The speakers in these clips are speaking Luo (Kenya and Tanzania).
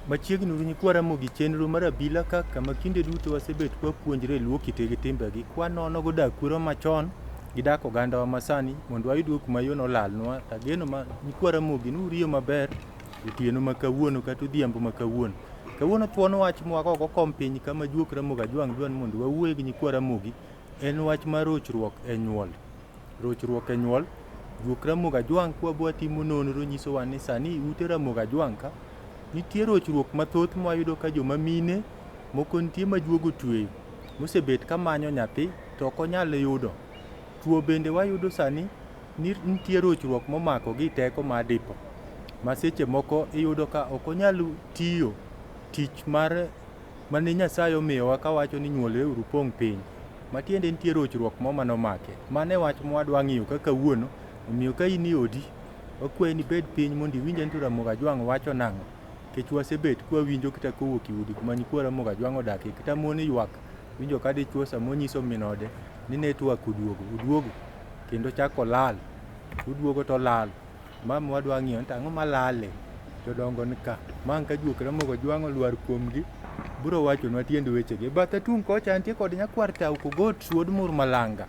machiegni uru nyikwa Ramogi chenro mar Abila ka kama kinde duto wasebet kwa puonjre luo kitegi timbegi kwa nono go dak kuro machon gi dak oganda wa masani mondo wayud kuma yo nolalnwa tageno ma nyikwa Ramogi nuriyo maber otieno ma kawuono kata odhiambo ma kawuono. Kawuono thuono wach mwaka go kom piny kama juok Ramogi ajwang' dwan mondo wawuoye gi nyikwa Ramogi en wach mar rochruok e nyuol. Rochruok e nyuol juok Ramogi ajwang' kwa bwa timo nonro nyiso wa ni sani ute Ramogi ajwang' ka nitie rochruok mathoth mwayudo ka joma mine moko nitie ma juogo tweyo mosebet ka manyo nyathi to ok onyal yudo. Tuo bende wayudo sani nitie rochruok momako gi teko ma dipo ma seche moko iyudo ka ok onyal tiyo tich mane Nyasaye omiyowa ka wacho ni nyuolre uru pong' piny. Matiende nitie rochruok mo manomake. Mane wach mwadwa ng'iyo kaka wuono omiyo ka in odi wakwayi ni bed piny mondo iwinj ni Ramogi ajwang' wacho nang'o. Kech wasebet kwa winjo kata kowuok udi kuma nyikwa Ramogi ajwang' odakie kata mon ywak winjo ka dichuo samo nyiso minode ni network uduogo kendo chako lal uduogo to lal mama wadwa ng'iyo tang'o malale jodongo nika mang ka juok Ramogi ajwang' olwar kuomgi biro wachonwa tiend wechegi. Bathe tung' kocha nitie kod nyakwar tao kogot suod mur malanga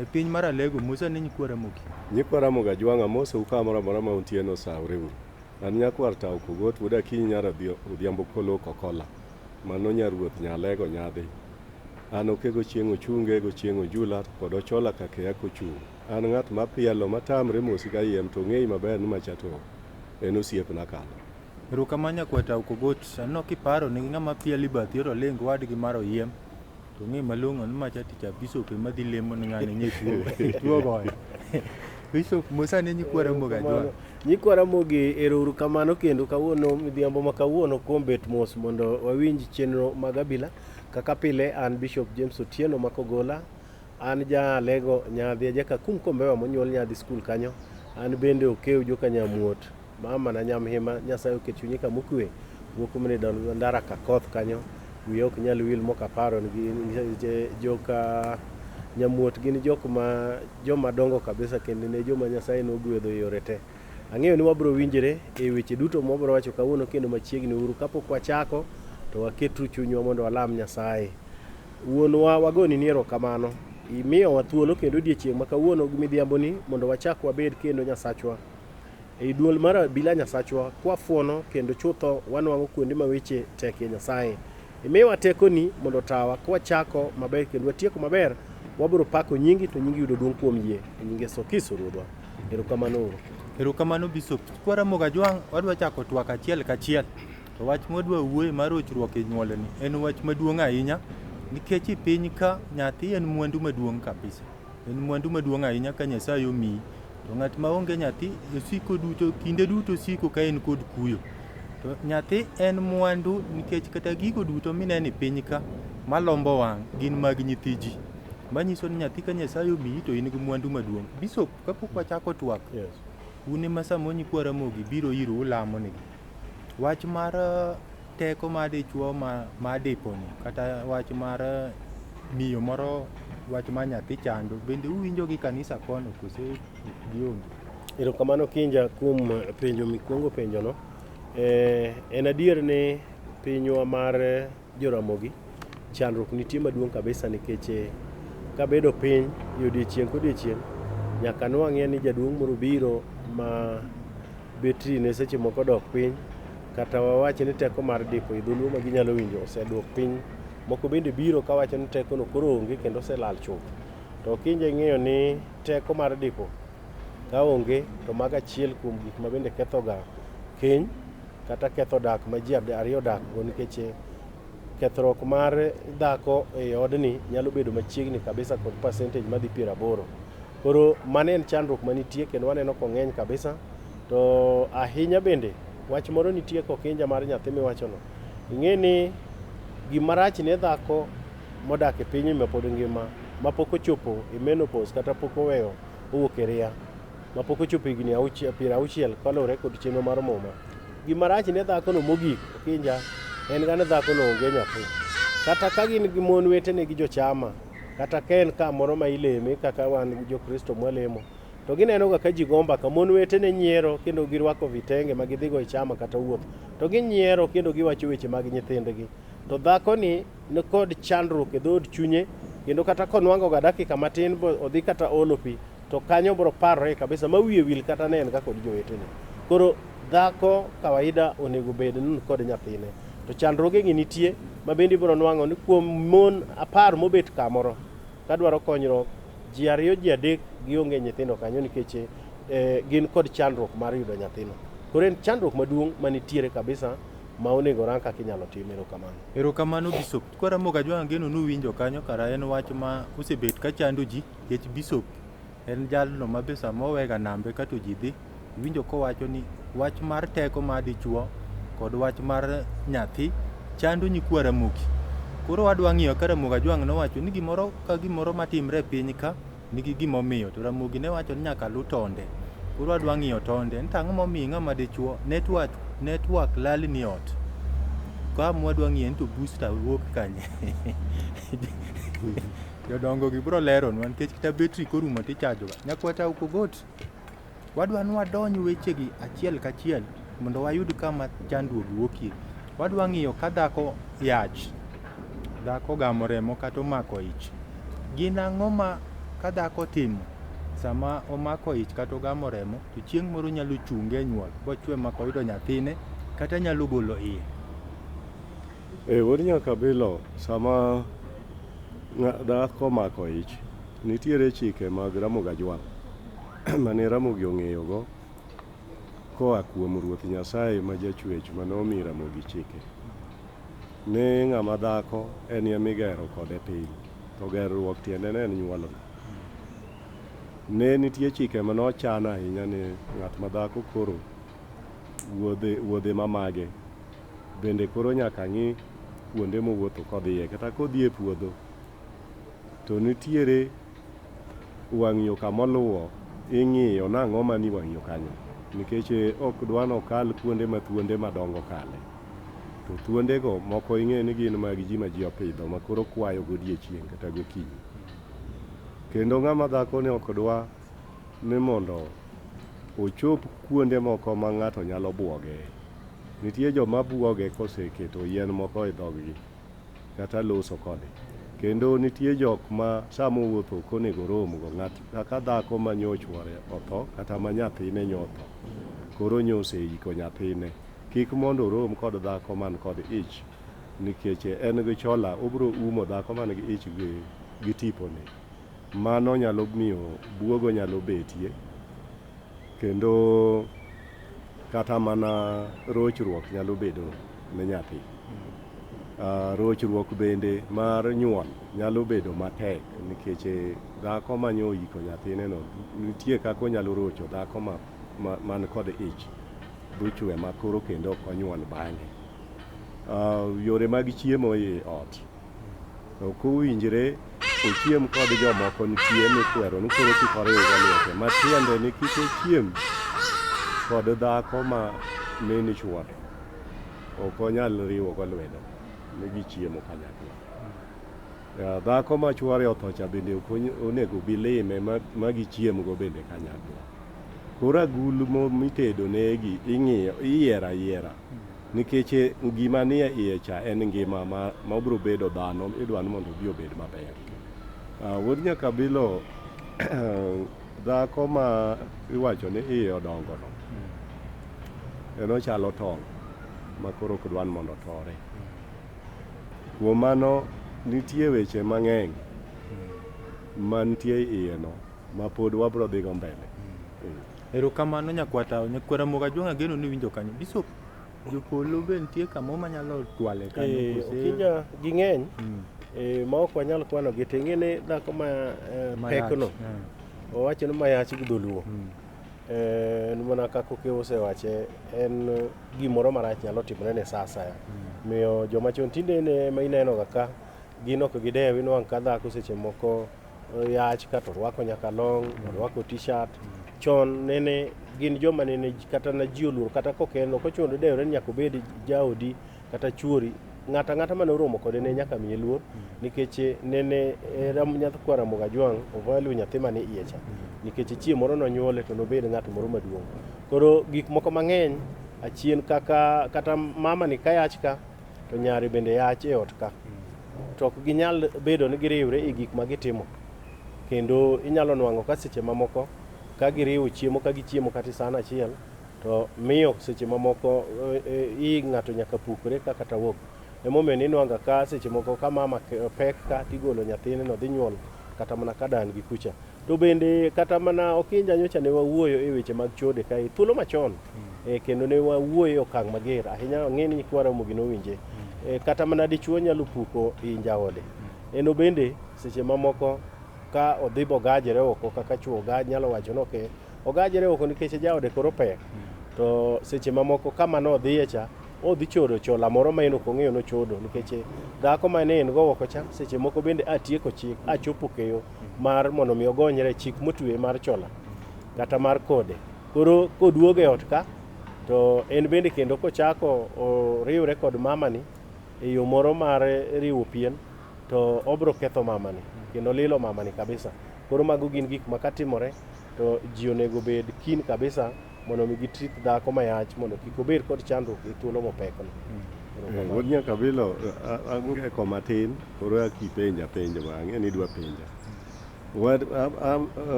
e piny mar Alego Musa ne nyikwa Ramogi. Nyikwa Ramogi ajwang' amoso kamoro amora ma untieno saureu. An nyakwar tao kogot wuoda kiny nyara odhiambo kolo kokola mano nyaruoth nyalego nyadhi. An okego chieng' ochunge go chieng' ojula kod ochola kake yako chung'. An ng'at mapielo matamre mosi ka yiem to ng'eyi maber ni machato en osiepna kalo. Erokamano nyakwar tao kogot sano kiparo ni ng'ama pieli bathi oro ling wadgi mar oyiem to ng'e malong'o ni macha tich Bishop ema dhi lemo ni ng'ane nye tuo goyo. Bishop Musa ne nyikwa Ramogi ajwang'. Nyikwa Ramogi ero kamano kendo kawuono midhiambo ma kawuono kuom bet mos mondo wawinj chenro mag Abila. Kaka pile an Bishop James Otieno makogola an ja Alego nyadhi jaka kum kombewa monyuol nyadhi skul kanyo. An bende okeu joka nyamuot mama na nyamhima Nyasaye oket chunyi kama okwe wuok mene ndara ka koth kanyo wiye ok nyal wil mokaparo gi joka nyamuot gin joma dongo kabisa kendo ne joma Nyasaye nogwedho Yore te. Ang'eyo ni wabro winjre e weche duto mwabro wacho kawuono kendo machiegni uru kapok wachako to waketru chunywa mondo walam Nyasaye. Wuonwa wagoni ni erokamano imiyo wa thuolo kendo odiechieng' ma kawuono gi midhiambo ni mondo wachak wabed kendo Nyasachwa ei duol mar Abila Nyasachwa kwafuono kendo chutho wanwang'o kuonde ma weche tekie Nyasaye. Imiyowa tekoni mondo tawa kwachako maber kendo watieko maber wabro pako nyingi to nyingi yudo duong' kuom yie e nyinge Yesu Kristo Ruodhwa. Erokamano uru. Erokamano Bishop. Nyikwa Ramogi ajwang' wadwa chako twak achiel kachiel. To wach mwadwa wuoye mar rochruok e nyuolni en wach maduong' ahinya nikech e piny ka nyathi en mwandu maduong' kabisa. En mwandu maduong' ahinya ka Nyasaye omiyi. To ng'at ma onge nyathi osiko duto kinde duto siko ka en kod kuyo. To nyathi en mwandu nikech kata gigo duto mineno e piny ka malombo wang' gin mag nyithi ji. Manyiso ni nyathi ka Nyasaye omiyi to in gi mwandu maduong'. Bishop kapok wachako twak. Yes. Une masamo nyikwa Ramogi biro iru ulamo nigi. Wach mar teko ma dichuo ma diponi kata wach mar miyo moro wach ma nyathi chando bende uwinjo gi kanisa kono kose gionge. Erokamano Kinja kuom penjo mikwongo penjo no. En adier ni pinywa mar jo-Ramogi chandruok nitie maduong' kabisa nikech kabedo piny odiechieng' kodiechieng' nyaka nwang'e ni jaduong' moro biro ma betri ne seche moko dok piny kata wawache ni teko mar dipo e dholuo ma ginyalo winjo osedok piny. Moko bende biro kawacho ni teko no koro onge kendo oselal chuth. To Kinja ing'eyo ni teko mar dipo ka onge to maga achiel kuom gik ma bende kethoga keny kata ketho dak ma ji ariyo dak go nikech kethruok mar dhako e odni nyalo bedo machiegni kabisa kod percentage madhi 80. Koro mane en chandruok manitie kendo waneno kong'eny kabisa. To ahinya bende wach moro nitie Kinja mar nyathi miwachono. Ing'e ni gimarach ne dhako modak e piny ma pod ngima mapok ochopo e menopause kata pok oweyo owuok e ria mapok ochopo higni 60 kaluwore kod chenro mar muma. Gimarach ne dhako no mogik Kinja en ga ni dhako no onge nyathi. Kata ka gin gi mon wetene gi jochama kata ka en kamoro ma ileme kaka wan jo Kristo mwalemo to gineno ga ka ji gomba ka mon wetene nyiero kendo girwako vitenge ma gidhigo e chama kata wuoth to ginyiero kendo giwacho weche mag nyithindgi. To dhako ni kod chandruok e dhood chunye kendo kata konwang'o ga dakika matin odhi kata olo pi to kanyo bro parre kabisa ma wiye wil kata ne en ga kod jowetene. Koro dhako kawaida onego bed ni kod nyathine. To chandruoge gi nitie ma bende bro nwang'o ni kuom mon 10 mobet kamoro kadwaro konyruok ji 2 ji 3 gionge nyithindo kanyo nikech gin kod chandruok mar yudo nyathino. Koro en chandruok maduong' manitiere kabisa ma onego rang kaka inyalo tim. Erokamano Bishop. Kora moga jwang' geno nuwinjo kanyo kara en wach ma osebet ka chando ji nikech Bishop en jalno ma be sama owega nambe kato ji dhi winjo kowacho ni wach mar teko mar dichuo kod wach mar nyathi chando nyikwa Ramogi. Koro wadwa ng'iyo ka Ramogi Ajwang' nowacho ni gimoro ka gimoro matimre piny ka nigi gimomiyo to Ramogi ne wacho ni nyaka lu tonde. Koro wadwa ng'iyo tonde en tang'o momiyo ng'ama dichuo network lal ni ot. Ka mwadwa ng'iyo to booster wuok kanye. Jodongo gi bro lero nwa nikech kata betri korumo tichajo ga. Nyakwata ukogot. Wadwa nwa donj weche gi achiel kachiel mondo wayud kama chandruok wuokie. Wadwa ng'iyo ka dhako yach. Dhako gamo remo kata omako ich. Gin ang'o ma ka dhako timo sama omako ich kata ogamo remo to chieng' moro nyalo chunge nyuol bochwe mako yudo nyathine kata nyalo golo iye. Wuod Nyakabilo sama dhako mako ich nitiere chike mag Ramogi Ajwang' mane Ramogi ong'eyogo koa kuom Ruoth Nyasaye ma jachwech manomiyo Ramogi chike. Ne ng'ama dhako en emigero kode piny to gerruok tiende ne en nyuolo. Ne nitie chike manochan ahinya ni ng'at ma dhako koro wuodhe mamage bende koro nyaka ng'i kuonde mowuotho kodhiye kata kodhi e puodho to nitiere wang' yo kamoluwo ing'iyo nang'o mani wang' yo kanyo nikech ok dwa nokal kuonde ma thuonde madongo kale. To thuondego moko ing'e ni gin mag ji ma ji opidho ma koro kwayo godiechieng' kata gokinyi. Kendo ng'ama dhako ne ok dwa ni mondo ochop kuonde moko ma ng'ato nyalo buoge. Nitie joma buoge koseketo yien moko e dhoggi kata loso kode. Kendo nitie jok ma samo wuotho konego romgo ng'at kaka dhako ma nyochwore otho kata ma nyathine nyotho. Koro nyose iko nyathine. Kik mondo rom kod dhako man kod ich nikech en gi chola obro umo dhako man gi ich gi tipone. Mano nyalo miyo buogo nyalo betie kendo kata mana rochruok nyalo bedo ne nyathi. Rochruok bende mar nyuol nyalo bedo matek nikech dhako manyo iko nyathine no nitie kaka onyalo rocho dhako man kod ich buchwe ma koro kendo ok onyuol bang'e. Yore mag chiemo e ot ok owinjre ochiem kod jomoko nitie mikwero ni koro kik oriw lwete matiende ni kik ochiem kod dhako ma mene chuore ok onyal riwo go lwedo ne gichiemo kanyakla. Dhako ma chuore otho cha bende ok onego bilime ma gichiem go bende kanyakla. Koro agulu mitedo negi ing'iyo iyiera nikech gima nie iye cha en ngima ma obro bedo dhano idwa ni mondo obi obed maber. Wuod Nyakabilo dhako ma iwacho ni iye odongo no en ochalo tong' ma koro ok dwan mondo otore. Kuom mano nitie weche mang'eny mantie iye no ma pod wabro dhigo mbele. Erokamano nyakwata Ramogi Ajwang' ageno ni winjo kanyo. Bishop jopolo be nitie kamo manyalo twale kanyo okija ging'eny ma ok wanyal kwano gi ting'e ni dhako ma pekno owacho ni mayach gi dholuo. Mana kaka Okeo osewache en gimoro marach nyalo timore ne sa asaya. Miyo joma chon tinde ne ma ineno ka gin ok gidew inwang' ka dhako seche moko yach kata orwako nyaka long, orwako t-shirt. Chon nene gin joma nene kata na ji oluor kata kokeno kochuno dewre ni nyaka obed jaodi kata chuori ng'ata mane oromo kode ne nyaka miye luor nikech nene nyakwa Ramogi Ajwang' ovalu nyathi mane iye cha nikech chieng' moro nonyuole to nobed ng'at moro maduong'. Koro gik moko mang'eny achien kata mama ni kayach ka to nyare bende yach e ot ka, to ok ginyal bedo ni giriwre e gik ma gitimo, kendo inyalo nwang'o ka seche mamoko ka giriwo chiemo ka gichiemo kata san achiel to miyo seche mamoko ng'ato nyaka pukre ka kata wuok. Emomiyo ninwanga ka seche moko ka mama pek ka tigolo nyathineno dhi nyuol kata mana ka dan gi kucha. To bende kata mana Okinja nyocha ne wawuoyo e weche mag chode ka thuolo machon, kendo ne wawuoyo e okang' mager ahinya, ng'e ni kwara Ramogi nowinje. Kata mana dichuo nyalo puko i jaode. Eno bende seche mamoko ka odhi bogajere oko kaka chuo nyalo wacho no ke ogajere oko nikech jaode koro pek, to seche mamoko kama no odhiye cha odhi chodo chola moro ma en ok ong'eyo nochodo, nikech dhako ma ne en go oko cha seche moko bende atieko chik achopo keyo mar mondo mi ogonyre chik motwe mar chola kata mar kode. Koro koduogo e ot ka to en bende kendo kochako oriwre kod mamani e yo moro mar riwo pien, to obro ketho mamani kendo lilo mamani kabisa. Koro mago gin gik makatimore to ji onego bed kin kabisa mondo mi gitrit dhako mayach mondo kik obed kod chandruok e thuolo mopekno. Wuod nyaka Abila, ang'eko matin koro akipenja penjo ma ang'e ni idwa penja.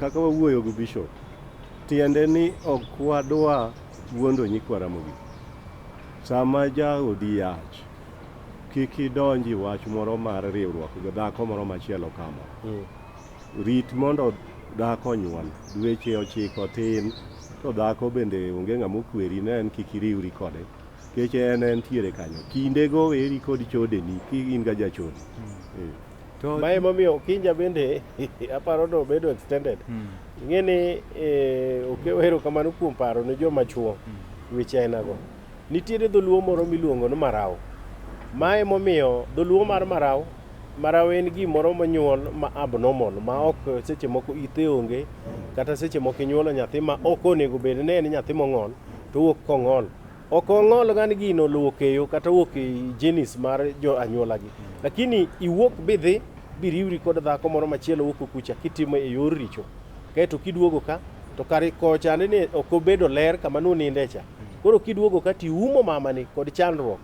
Kaka wawuoyo gi Bishop, tiende ni ok wadwa wuondo nyikwa Ramogi. Sama jaodi yach, kik idonji wach moro mar riwruok gi dhako moro machielo kama. Rit mondo dhako nyuol, dweche 9 tin, to dhako bende onge ng'ama okweri ne en kik iriwri kode, kech en entiere kanyo. Kindego eri kod chodeni ki in ga jachode. Ma emomiyo Okinja bende aparo no bedo extended. Ing'eni okewero kamano kuom paro ne joma chuo weche ainago. Nitiere dholuo moro miluongo ni marao. Ma emomiyo dholuo mar marao en gimoro monyuol ma abnormal, ma ok seche moko ite onge, kata seche moko inyuolo nyathi ma ok onego bed ne en nyathi mong'ol to wuok kong'ol. Ok ong'ol gani gino luwo keyo kata wuok e genes mar jo anyuola gi, lakini iwuok bidhi biriwri kod dhako moro machielo wuok kucha kitimo e yor richo, kaeto kiduogo ka to kare kocha ne ok obedo ler kama nuninde cha. Koro kiduogo ka tiumo mamani kod chandruok.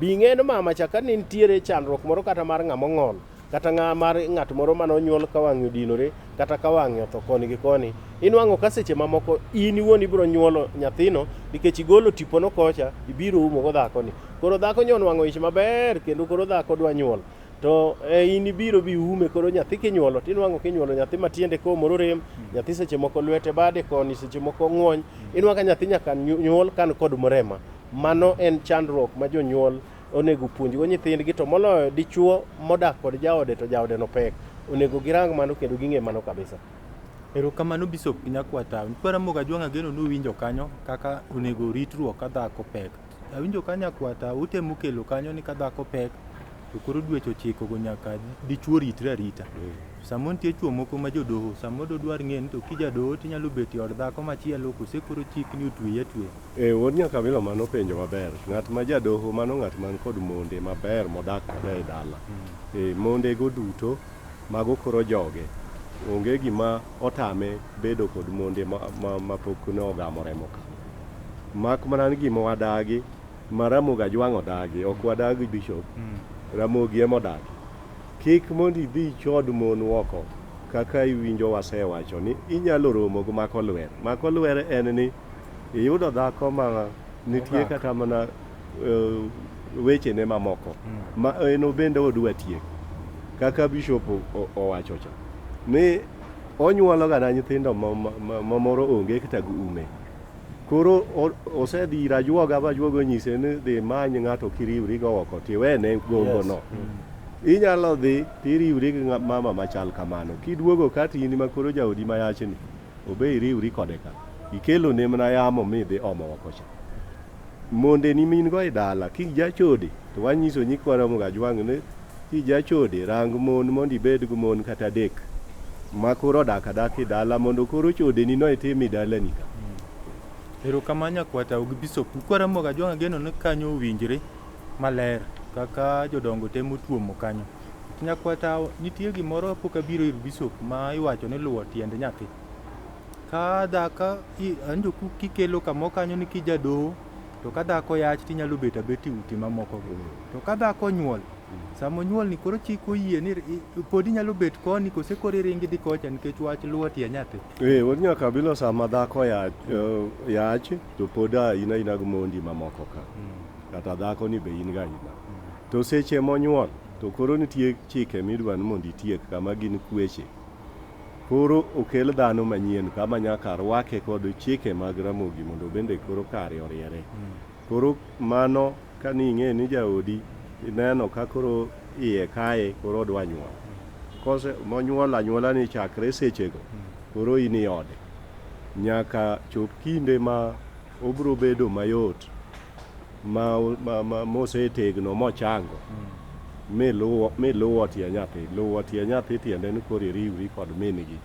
Bing'eno mama cha ka nitiere chandruok moro kata mar ng'ama ng'ol, kata mar ng'at moro manonyuol ka wang'e odinore, kata ka wang'e otho koni gi koni, inwang'o ka seche mamoko in iwuon ibiro nyuolo nyathino nikech igolo tipono kocha ibiro umo go dhakoni. Koro dhako nywang'o ich maber kendo koro dhako dwa nyuol, to in ibiro bi ume. Koro nyathi kinyuolo tinwang'o kinyuolo nyathi matiende ko moro rem, nyathi seche moko lwete bade koni, seche moko ng'wony, inwang'o nyathi nyaka nyuol kan kod mrema. Mano en chandruok ma jonyuol onego puonjgo nyithindgi, to moloyo dichuo modak kod jaode to jaode no pek. Onego girang mano kendo ging'e mano kabisa. Erokamano Bishop Nyakwata. Kwara Ramogi Ajwang' geno nuwinjo kanyo kaka onego ritruok ka dhako pek. Awinjo ka Nyakwata utemo kelo kanyo ni ka dhako pek to koro dweche 9 go nyaka dichuo ritre arita. Samo nitie chuo moko ma jodoho, samo dodwar ng'en to kijadoho tinyalo bet e od dhako machielo kose koro chik ni otwe atwe. Wuod nyaka Abila mano penjo maber. Ng'at ma jadoho mano ng'at man kod monde maber modak kode e dala. Monde go duto mago koro joge. Onge gima otame bedo kod monde ma pok ne ogamore moka. Mak mana gima wadagi, ma Ramogi Ajwang' odagi, ok wadagi Bishop. Ramogi emodagi. Kik mondo idhi chod mon oko, kaka iwinjo wasewacho ni inyalo romo gi mako lwer. Mako lwer en ni iyudo dhako ma nitie kata mana wechene mamoko ma eno bende odwa tiek, kaka Bishop owacho cha ni onyuolo ga nyithindo mamoro onge kata gume. Koro osedhi ir ajuoga ba ajuoga onyise ni dhi many ng'ato kiriwri go oko tiwene gombo no. Inyalo dhi tiriwri gi mama machal kamano. Kiduogo ka tini ma koro jaodi mayachni obe iriwri kode ka, ikelo ne mana yamo midhi omo oko cha. Monde ni min go e dala kijachode, to wanyiso nyikwa Ramogi Ajwang' ni kijachode rang mon mondo ibed gi mon kata adek ma koro odak e dala mondo koro chode ni no itimi dalani ka. Erokamano Nyakwata gi Bishop. Kwara Ramogi Ajwang' geno ni kanyo owinjre maler kaka jodongo temo tuomo kanyo. Nyakwata nitie gimoro pok abiro ir Bishop ma iwacho ni luwo tiend nyathi. ka dhako anjo kikelo kamo kanyo ni kijado to ka dhako yach tinyalo bet abeti uti mamoko go to ka dhako nyuol samo nyuol ni koro chik oyie ni pod inyalo bet koni kose koro iringi dhi kocha nikech wach luwo tie nyathi. Wod nyaka bilo sama dhako yach to pod ina mondi mamoko ka. Kata dhako ni be in ga ina. To seche monyuol to koro nitie chike midwa ni mondo itiek kama gin kweche. Koro okel dhano manyien kama nyaka rwake kod chike mag Ramogi mondo bende koro kare oriere. Koro mano kani ing'e ni jaodi ineno ka koro iye kae koro dwa nyuol. Kose monyuol anyuola ni chakre sechego koro in ode. Nyaka chop kinde ma obro bedo mayot ma mosetegno mochango. Luwo tie nyathi. Luwo tie nyathi tiende ni koro iriwri kod min-gi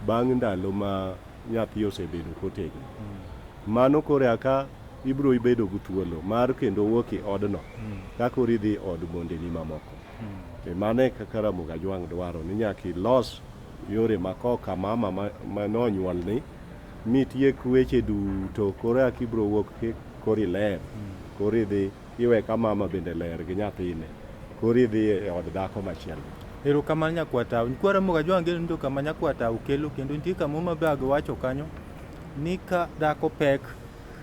bang' ndalo ma nyathi osebedo kotegno. Mano koro aka ibro ibedo gi thuolo mar kendo wuok e odno ka koro idhi od mondeni mamoko. Mane kaka Ramogi Ajwang' dwaro ni nyaka ilos yore makoka mama manonyuol ni mitiek weche duto koro aka ibro wuok koro iler koro idhi iwe ka mama bende ler gi nyathine koro idhi e od dhako machielo. Erokamano nyakwata. Kwa Ramogi Ajwang' ndio kama nyakwata ukelo kendo nitie kama Mabag wacho kanyo ni ka dhako pek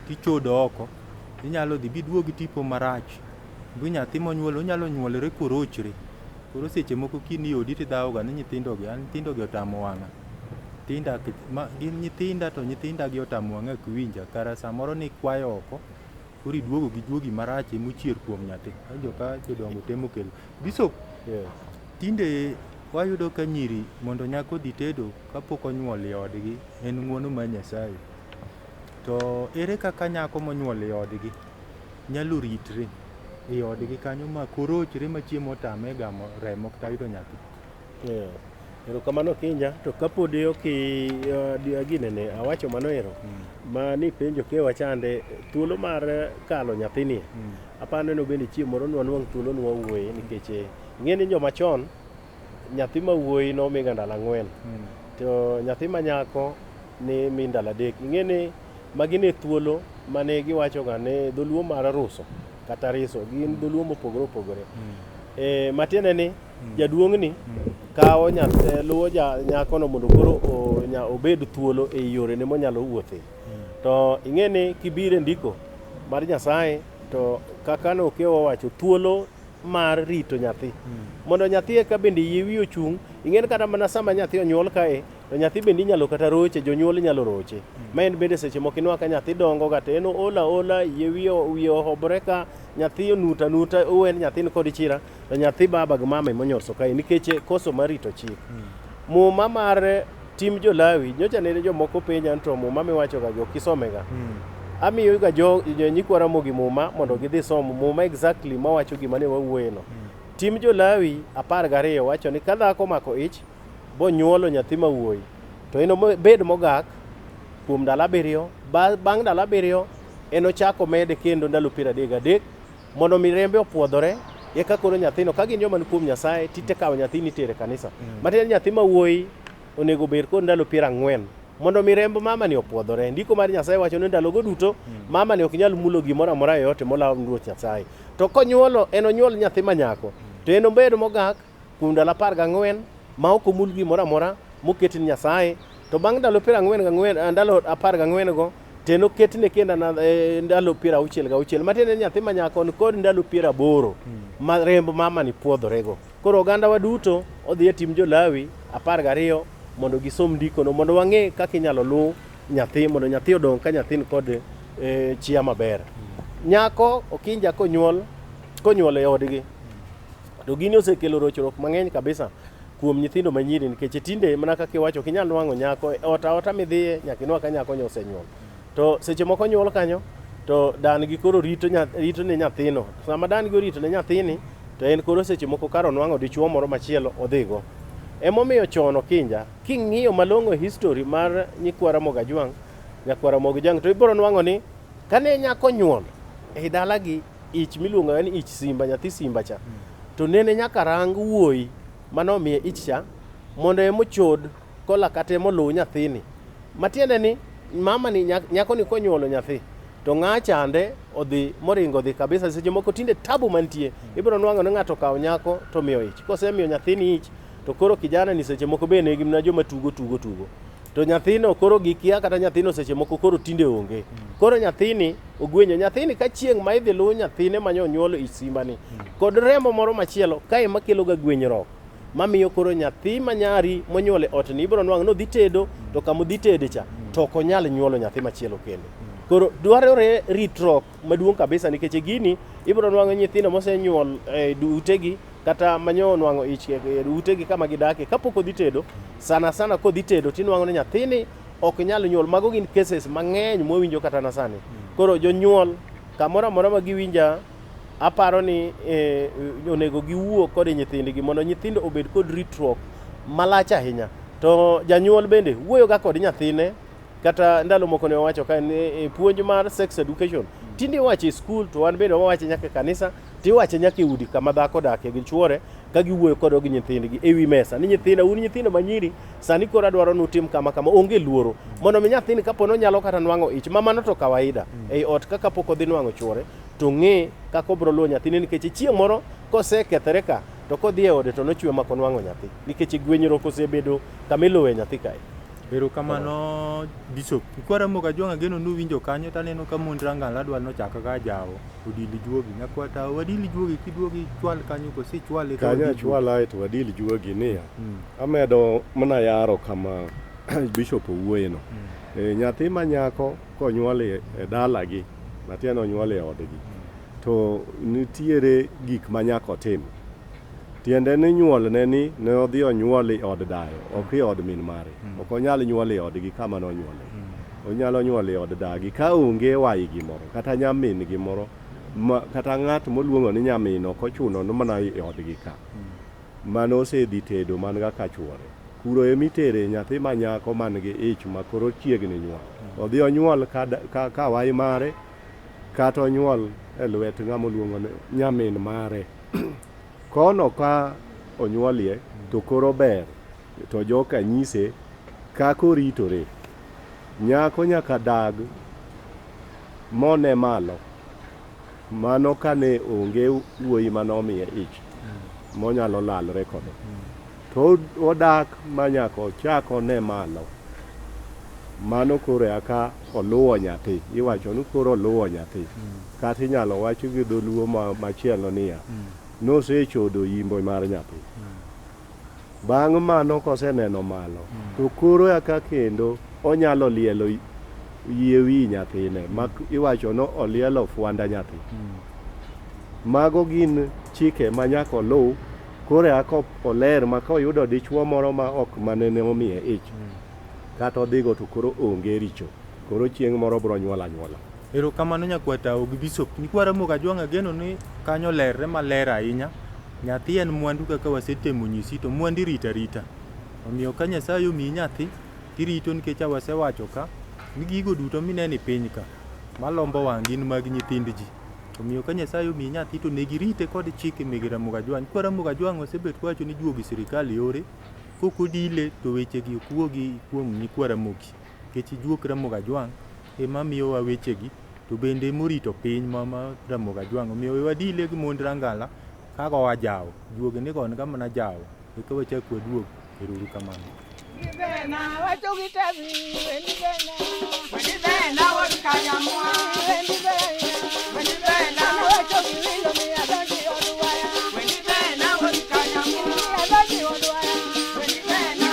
tichodo oko inyalo dhi biduogi tipo marach bi nyathi monyuol onyalo nyuolore korochre. Koro seche moko kini odi tidhawoga ni nyithindogi otamo wang'a. Gin nyithinda to nyithindagi otamo wang'a kwinja kara samoro ni kwayo oko koro iduogo gi juogi marach mochier kuom nyathi. Ajo ka jodongo temo kelo. Bishop, tinde wayudo ka nyiri mondo nyako dhi tedo kapok onyuol e odgi en ng'wono mar Nyasaye. To ere kaka nyako monyuol e odgi nyalo ritre e odgi kanyo ma korochre ma chiemo otame gamo remo kata yudo nyathi? Erokamano Kinja, to kapodi ginene awacho mano ero ma ni penjo kewa chande thuolo mar kalo nyathini. Apano no bende chiemo moro nwanwang' thuolo nwa wuoye nikech ing'eni joma chon nyathi ma wuoyi nomiga ndalo 4 to nyathi ma nyako ni mi ndalo 3. Ing'eni magi ne thuolo mane giwachoga ne dholuo mar ruso kata riso gin dholuo mopogore opogore. Matiende ni jaduong'ni kawo luwo nyakono mondo koro obed thuolo e yore ne monyalo wuothe. To ing'eni kibire ndiko mar Nyasaye to kaka no kewa wacho thuolo mar rito nyathi mondo nyathi eka bende yie ochung'. Ing'eni kata mana sama nyathi onyuol kae to nyathi bende inyalo kata roche, jonyuol nyalo roche. Ma en bende seche moko inwa ka nyathi dongo ga to en ola yie wiye ohobore ka nyathi onuta owen nyathini kod chira to nyathi baba gi mama monyorso kae nikech koso mar rito chik. Muma mar tim Jolawi nyocha ne jomoko penja to muma miwacho ga kisomega. Amiyo ga nyikwa Ramogi muma mondo gidhi somo muma exactly mawacho gima ne wawuoyeno. Tim Jolawi 12 wacho ni ka dhako mako ich bo nyuolo nyathi ma wuoyi to eno bed mogak kuom ndalo 7 bang' ndalo 7 eno chako mede kendo ndalo 33 mondo mirembe opuodhore eka koro nyathino ka gin joma ni kuom Nyasaye tite kawo nyathini tere kanisa. Matiende nyathi ma wuoyi onego bed kod ndalo 40 mondo mirembo mama ni opuodhore. Ndiko mar Nyasaye wacho ni ndalogo duto mama ni ok nyal mulo gimoro amora yote molawo Ruoth Nyasaye. To konyuolo onyuol nyathi ma nyako to eno bed mogak kuom ndalo 14 ma ok omul gimoro amora moket ni Nyasaye. To bang' ndalo 44 ndalo 14 go teno ketne kenda ndalo 66. Matiende nyathi ma nyako ni kod ndalo 80 ma rembo mama ni puodhorego. Koro oganda wa duto odhi e tim Jolawi 12 mondo gisom ndiko no mondo wang'e kaka inyalo lu nyathi mondo nyathi odong ka nyathini kod chia maber. Nyako Okinja konyuol e odgi to gini osekelo rochruok mang'eny kabisa kuom nyithindo manyiri nikech tinde mana kaka iwacho kinyal nwang'o nyako ota midhiye nyaka inwa ka nyako osenyuol. To seche moko nyuol kanyo to dan gi koro rito ne nyathino. Sama dan gi rito ne nyathini to en koro seche moko karo nwang'o dichuo moro machielo odhigo. Emomiyo chon Okinja king'iyo malong'o history mar nyikwa Ramogi Ajwang', nyakwa Ramogi Ajwang' to ibiro nwang'o ni kane nyako nyuol e dalagi ich miluongo ni ich simba, nyathi simba cha to nene nyaka rang wuoyi manomiye ich cha mondo emochod kola kata emoluw nyathini Matiende ni mama ni nyako ni konyuolo nyathi to ng'a chande odhi moringo odhi kabisa. Seche moko tinde tabu mantie ibiro nwang'o ni ng'ato kawo nyako to miyo ich. Kosemiyo nyathini ich to koro kijana ni seche moko bende gimna joma tugo to nyathino koro gikia kata nyathino seche moko koro tinde onge. Koro nyathini ogwenyo nyathini ka chieng' ma idhi luw nyathine manyo nyuolo ich simbani kod rembo moro machielo kae makelo ga gwenyruok mamiyo koro nyathi manyari monyuole ot ni ibiro nwang'o no dhi tedo to kamo dhi tede cha to ok onyal nyuolo nyathi machielo kendo. Koro dwarore ritruok maduong' kabisa nikech gini ibiro nwang'o nyithindo mosenyuol utegi kata manyo nwang'o ich utegi kama gidake kapok odhi tedo sana kodhi tedo tinwang'o ni nyathini ok nyal nyuol. Mago gin cases mang'eny mwawinjo kata na sani. Koro jonyuol kamoro amora ma giwinja aparo ni onego giwuo kod nyithindgi mondo nyithindo obed kod ritruok malach ahinya. To janyuol bende wuoyo ga kod nyathine kata ndalo moko ne wawacho ka puonj mar sex education tinde wacho e school to wan bende wawacho nyaka kanisa tiwacho nyaka e udi kama dhako dake gi chuore ka giwuoyo kod nyithindgi ewi mesa ni nyithindo manyiri sani koro adwaro nutim kama onge luoro mondo mi nyathini kapono nyalo kata nwang'o ich mamano to kawaida ei ot kaka pok odhi nwang'o chuore to ng'e kaka obro luwo nyathini nikech chieng' moro kosekethore ka to kodhi e ode to nochwe mako nwang'o nyathi nikech gwenyruok osebedo kama iluwe nyathi kae. Erokamano Bishop. Ikwara moga jwang' ageno nuwinjo kanyo taneno ka mond rangala dwal nochaka ka jawo odili juogi nyakwata wadili juogi kiduogi chwal kanyo ko si chwale kanya chwala to wadili juogi niya amedo mana yaro kama Bishop owuoyeno nyathi manyako konyuole e dalagi matieno onyuole e odgi to nitiere gik manyako tim. Tiende ni nyuolne ni ne odhi onyuol e od dayo ok e od min mare. Ok onyal nyuol e odgi kama nonyuole. Onyalo nyuol e od dagi ka onge wayi gimoro kata nyamin gimoro kata ng'at moluongo ni nyamin ok ochuno no mana e odgi ka. Mano osedhi tedo man ga ka chuore. Kuro emitere nyathi manyako man gi ich makoro chiegni nyuol. Odhi onyuol ka wayi mare kata onyuol e lwet ng'ama oluongo ni nyamin mare. Kono ka onyuolie to koro ber to joka nyise kako ritore. Nyako nyaka dag mone malo mano kane onge wuoyi manomiye ich monyalo lalre kode to odak manyako chako ne malo mano koro aka oluwo nyathi. Iwacho ni koro oluwo nyathi kata inyalo wach gi dholuo machielo niya nosechodo yimbo mar nyathi. Bang' mano koseneno malo to koro aka kendo onyalo lielo yie wi nyathine ma iwacho no olielo fuanda nyathi. Mago gin chike manyako luw koro aka oler ma koyudo dichuo moro ma ok manene omiye ich kata odhigo to koro onge richo koro chieng' moro bro nyuola. Erokamano nyakwata og Bishop. Nikwara moga jwang' ageno ni kanyo lerre maler ahinya. Nyathi en mwandu kaka wasetemo nyisi to mwandi rita. Omiyo ka Nyasaye omiyi nyathi tirito nikech wasewacho ka ni gigo duto mineno e piny ka malombo wang' gin mag nyithind ji. Omiyo ka Nyasaye omiyi nyathi to negi rite kod chike meg Ramogi Jwang'. Nikwara Ramogi Jwang' osebet wacho ni juogi sirikal Yore kokodile to wechegi ok wuogi kuom Nikwara Ramogi nikech juok Ramogi Jwang' ema miyowa wechegi to bende morito piny mama Ramogi Jwang'. Omiyo wadile gi mond rangala kago wajawo juogi ni gon kama na jawo eka wachak waduog. Ero kamano. Bena wacho gitabi weni bena wadi kanyamwa weni bena wacho giwilo mi adonji oduwaya weni bena wadi kanyamwa adonji oduwaya weni bena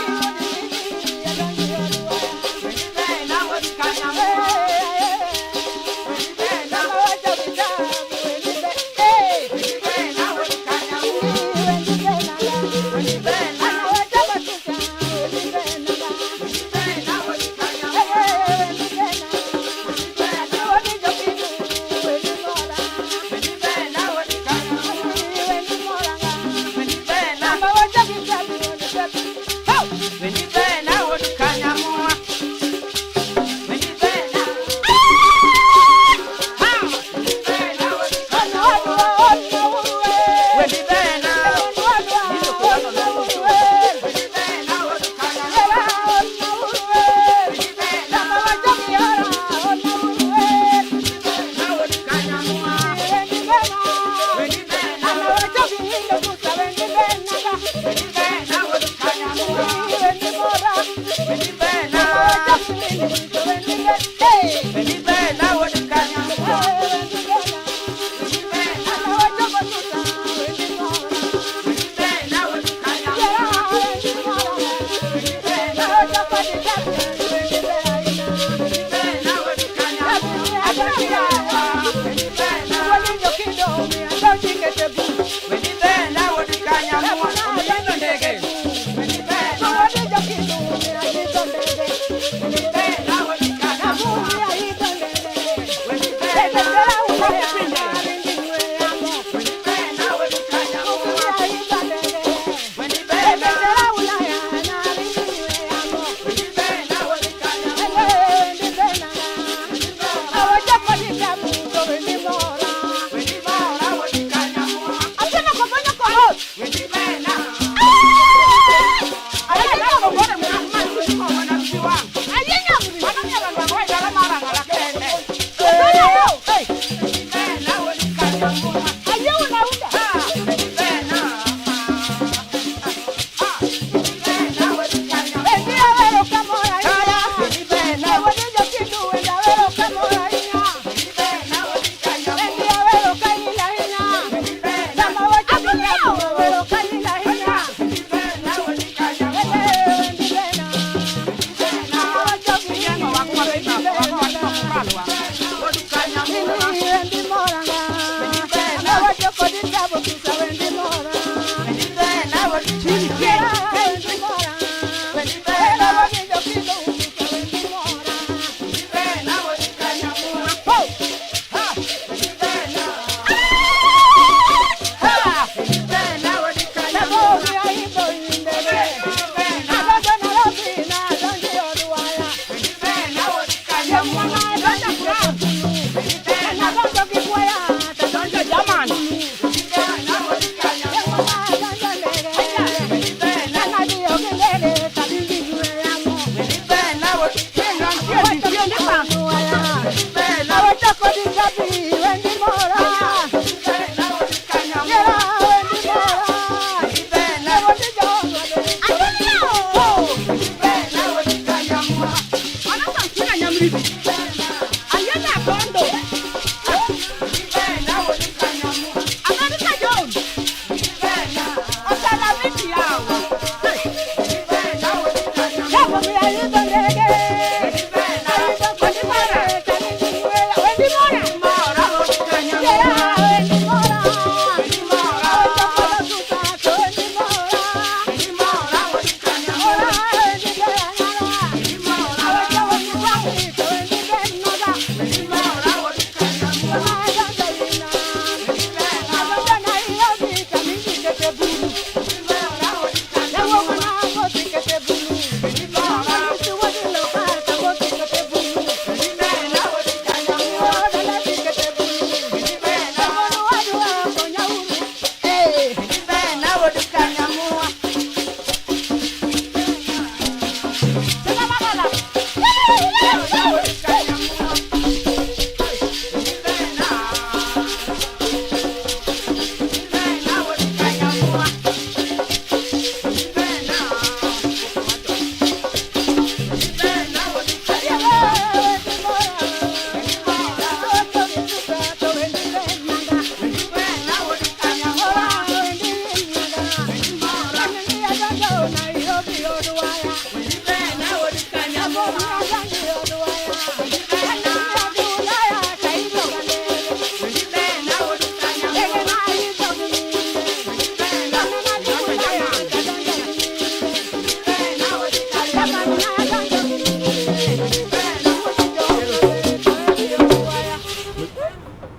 adonji oduwaya weni bena wadi kanyamwa weni bena wacho gitabi weni bena wadi kanyamwa weni bena wacho matuka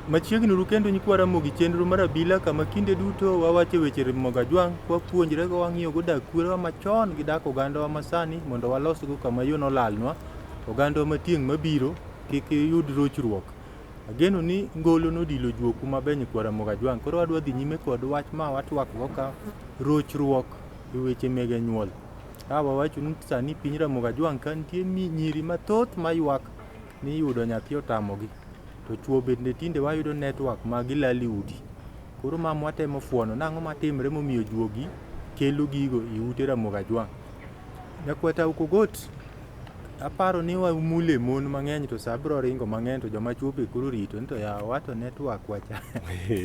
Machiegni ru kendo nyikwara mogi chenro mar Abila kama kinde duto wawacho weche moga jwang' kwapuonjre go wang'iyo go dak kurewa machon gi dak oganda wa masani mondo walos go kama yo nolalnwa oganda ma tieng' mabiro kik yud rochruok. Ageno ni ngolo nodilo juoku maber nyikwara moga jwang', koro wadwa dhi nyime kod wach ma watwak go ka rochruok e weche mege nyuol. Wawacho ni sani piny Ramoga Jwang' ka nitie nyiri mathoth mayuak ni yudo nyathi otamogi. To chuo bende tinde wayudo network magilali udi. Koro mam watemo fuono nang'o matimre momiyo juogi kelo gigo i ute Ramoga Jwang'. Nyakwata Ukogot, aparo ni wamule mon mang'eny to sabro ringo mang'eny to joma chuo be kuro rito to ya wato network wacha.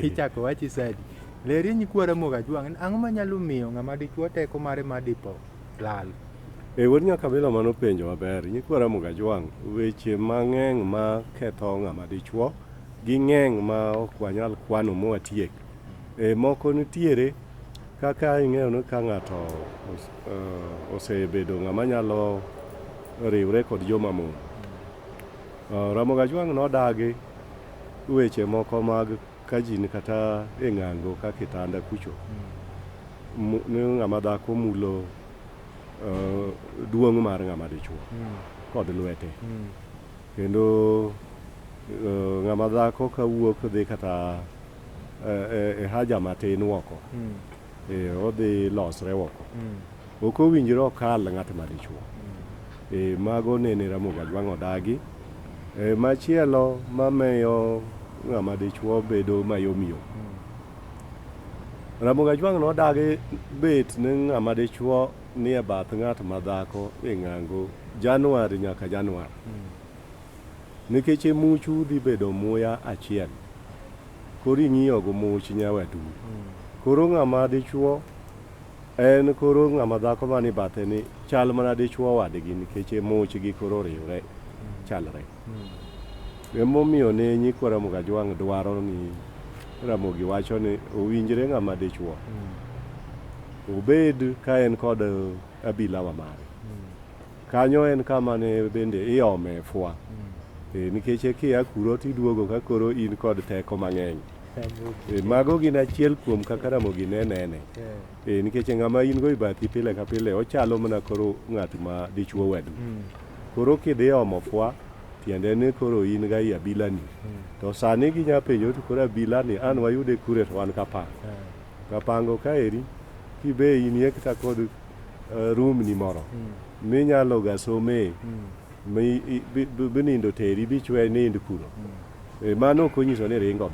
Ichako wachi sadi. Leri nyikwara Mogajwang', ang'o manyalo miyo ng'ama dichuo teko mare madipo lal? Wuod Nyakabila mano penjo maber. Nyikwara Mogajwang', weche mang'eny ma ketho ng'ama dichuo gi ng'eny ma ok wanyal kwano mowatiek. Moko nitiere kaka ing'eyo ni ka ng'ato osebedo ng'ama nyalo riwre kod jomamon. Ramogajwang' nodagi weche moko mag kajin kata e ng'ango ka kitanda kucho. Ni ng'ama dhako mulo duong' mar ng'ama dichuo kod lwete. Kendo ng'ama dhako kawuok dhi kata e haja matin woko. Odhi losre woko. Ok owinjore okal ng'at madichuo. Mago nene Ramogajwang' odagi. Machielo mamiyo ng'ama dichuo bedo mayomyom. Ramogajwang' nodagi bet ni ng'ama dichuo ni e bath ng'at madhako e ng'ango Januari nyaka Januari. Nikech muchu dhi bedo muya achiel. Koro ing'iyo go much nyawadu. Koro ng'ama dichuo en koro ng'ama dhako mani bathe ni chal mana dichuo wadgi nikech much gi koro riwre chalre. Emomiyo ne nyikwara Mogajwang' dwaro ni Ramogi wacho ni owinjre ng'ama dichuo obed ka en kod abila wa mare. Kanyo en kama ne bende iome fwa. Nikech kia kuro tiduogo ka koro in kod teko mang'eny. Mago gin achiel kuom kaka Ramogi nene. Nikech ng'ama in go ibathi pile ka pile ochalo mana koro ng'at ma dichuo wedu. Koro kidhi omo fwa tiende ni koro in ga i abila ni. To sani ginya penjo to koro abila ni an wayude kure to wan kapang. Kapango kaeri kibe inie kata kod room ni moro. Minyalo ga some binindo teri bichwe nind kuro. Mano konyiso ni ringo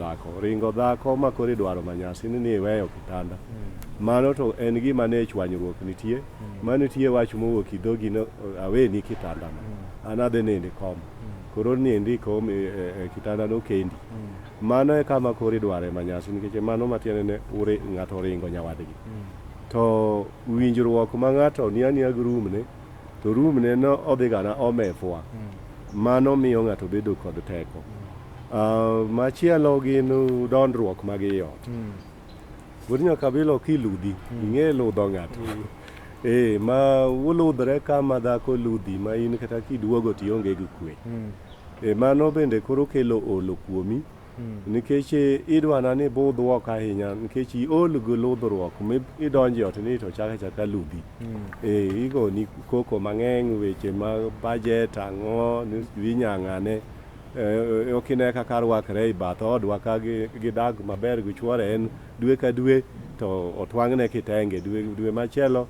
dhako ma kore dwaro manyasi ni iweyo kitanda. Mano to en gima ne chwanyruok nitie. Manitie wach mowuok idhogi no aweni kitanda no. Anadhe nende kom. Koro niendi kom kitanda no kendi. Mano e kama kore dware manyasi nikech mano matiende ne ng'ato ringo nyawadgi. To winjruok ma ng'ato ni ania room ne to room ne no odhi gana omefwa. Mano miyo ng'ato bedo kod teko. Machielo gin dondruok mag iot. Wuod Nyakabila kiludhi, ing'e ludho ng'ato. Ma uludhre kama dhako ludhi ma in kata kiduogo tionge gi kwe. Mano bende koro kelo olo kuomi. Nikech idwana ni budhruok ahinya nikech iol go ludhruok idonje ot ni to chaka ludhi. Igo ni koko mang'eny weche mag budget ang'o ni winyang'ane. Okine kaka rwakre i bath odwa ka gidag maber gi chuore en dwe ka dwe to otwang'ne kitenge dwe machielo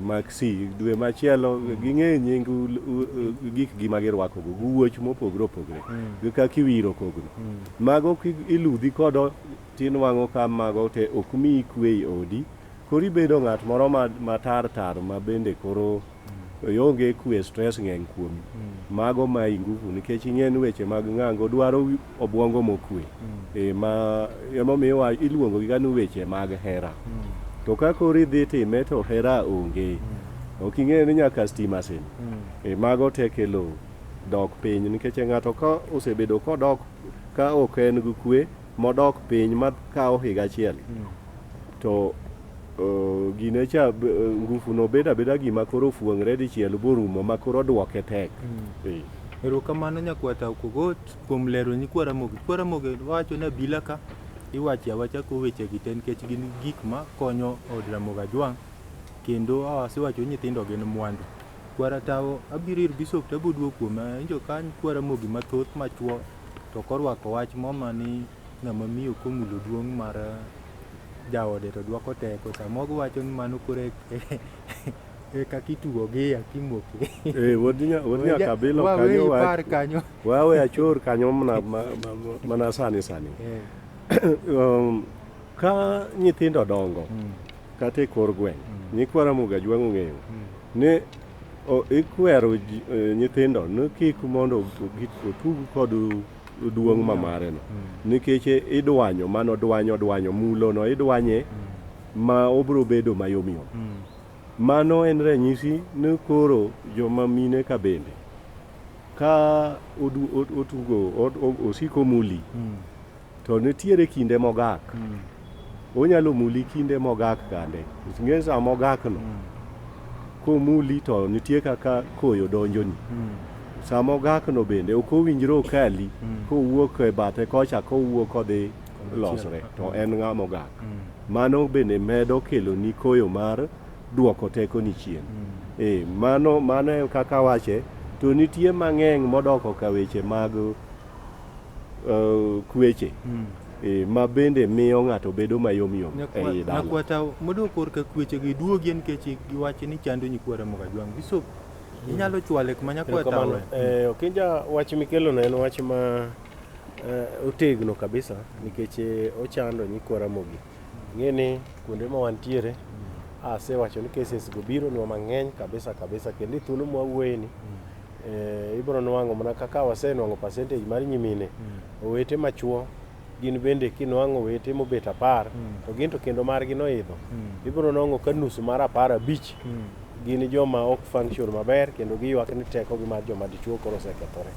maxi dwe machielo ging'e nying gik gima girwako go wuoch mopogre opogre gi kaka iwiro kogno. Mago iludhi kodo tinwang'o ka mago te ok mi kwe i odi. Koro ibedo ng'at moro matar ma bende koro yonge kwe stress ng'eny kuomi. Mago ma ingufu nikech ing'en weche mag ng'ango dwaro obwongo mokwe. Ma emomiyo iluongo gi gano weche mag hera. To ka koro idhi time to hera onge. Ok ing'e ni nyaka stima sin. Mago te kelo dok piny nikech ng'ato ka osebedo kodok ka ok en gi kwe modok piny ma kawo higa achiel. To gine cha ngufu no beda gima koro fuong're dichiel borumo ma koro duoke tek. Erokamano Nyakwata Ukogot kuom lero nyikwara Ramogi. Nyikwara Ramogi wacho ni abila ka iwacho awacha ko weche gi ten nikech gin gik ma konyo od Ramogajwang'. Kendo asewacho nyithindo gin mwandu. Kwara tawo abiro ir bisop taboduo kuom injo ka Nyikwara Ramogi mathoth machuo to korwako wach moma ni ng'ama miyo komulo duong' mar jaode to dwoko teko. Samogo wacho ni mano kore kakitugo gi akimoke. Wuod Nyakabila kanyo wawe achor kanyo mana sani. Ka nyithindo dongo kata e kor gweng' Nyikwara Mogajwang' ong'eyo ne ikwero nyithindo ni kik mondo otug kod duong' mamare no nikech idwanyo mano dwanyo mulo no idwanye ma obro bedo mayom yom. Mano en ranyisi ni koro joma mine ka bende ka otugo osiko muli to nitiere kinde mogak. Onyalo muli kinde mogak kande. Ng'e sa mogak no komuli to nitie kaka koyo donjoni. Sa mogak no bende ok owinjre okali kowuok e bathe kocha kowuok kodhi losre to en ng'a mogak. Mano bende medo kelo ni koyo mar duoko teko ni chien. Mano kaka wache to nitie mang'eny modoko ka weche mag kweche. Ma bende miyo ng'ato bedo mayom yom e dala. Nakwata modoko ka kweche gi duogi nikech giwache ni chando nyikwara moga jwang. Biso inyalo chwale kuma nyakwata okinja wach mikelo no en wach ma otegno kabisa nikech ochando nyikwara mogi. Ng'eni kuonde ma wantiere asewacho ni cases go biro nwa mang'eny kabisa kendo thuolo mwa wuoyeni ibro nwang'o mana kaka wasenwang'o percentage mar nyimine owete machuo gin bende kinwang'o wete mobet 10 to gin to kendo margi noidho ibro nwang'o ka nus mar 15 gin joma ok function maber kendo giywak ni teko gi mar joma dichuo koro osekethore.